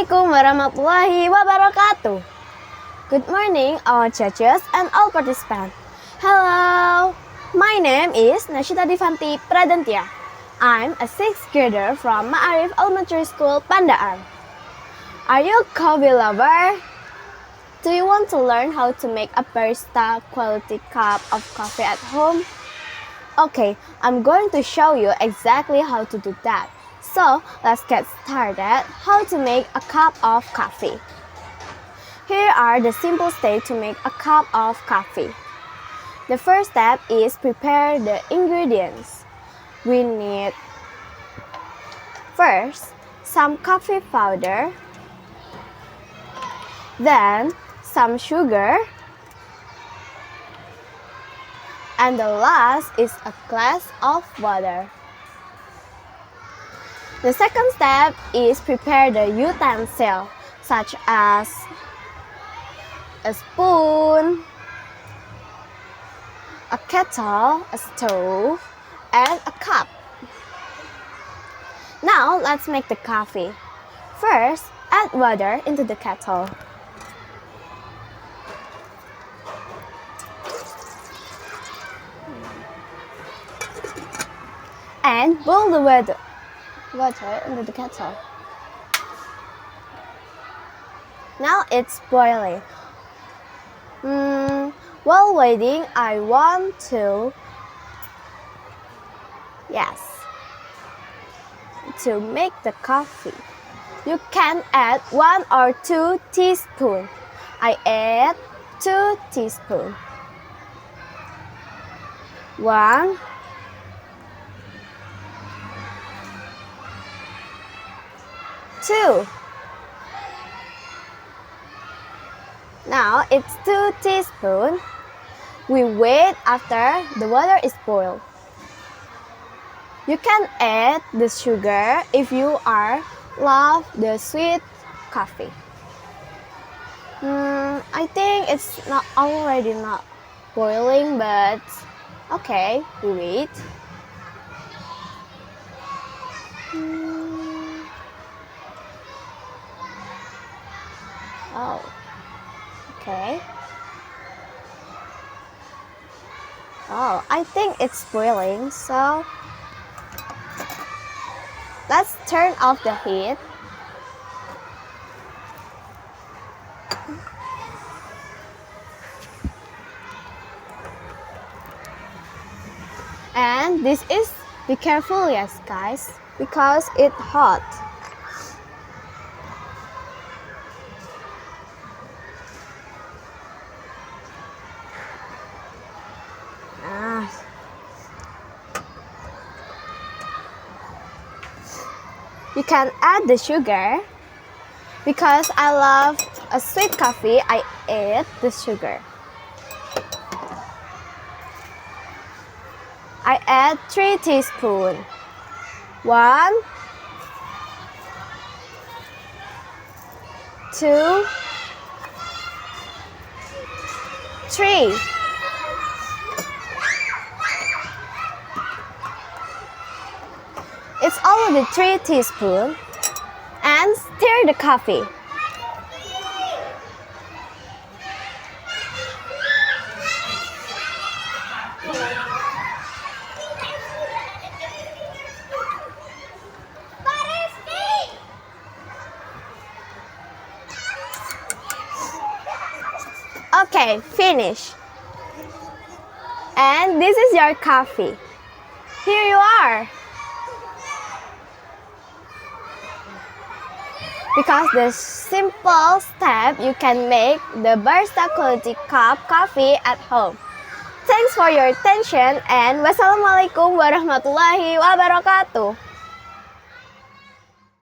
Assalamualaikum warahmatullahi wabarakatuh. Good morning, all judges and all participants. Hello, my name is Nashita Divanti Pradantia. I'm a 6th grader from Ma'arif Elementary School, Pandaan. Are you a coffee lover? Do you want to learn how to make a barista quality cup of coffee at home? Okay, I'm going to show you exactly how to do that. So, let's get started how to make a cup of coffee. Here are the simple steps to make a cup of coffee. The first step is prepare the ingredients. We need first some coffee powder, then some sugar, and the last is a glass of water. The second step is prepare the utensil such as a spoon, a kettle, a stove, and a cup. Now let's make the coffee. First, add water into the kettle. And boil the water into the kettle. Now it's boiling. While waiting, I want to make the coffee. You can add 1 or 2 teaspoons. I add 2 teaspoons. 1, 2. Now it's 2 teaspoons. We wait after the water is boiled. You can add the sugar if you love the sweet coffee. I think it's already not boiling, but okay, we wait. Oh, okay. Oh, I think it's boiling, so let's turn off the heat. And be careful, yes guys, because it's hot. You can add the sugar. Because I love a sweet coffee, I add the sugar. I add 3 teaspoons. 1, 2, 3. It's already 3 teaspoons. And stir the coffee. Okay, finish. And this is your coffee. Here you are. Because the simple step, you can make the barista quality cup coffee at home. Thanks for your attention and wassalamualaikum warahmatullahi wabarakatuh.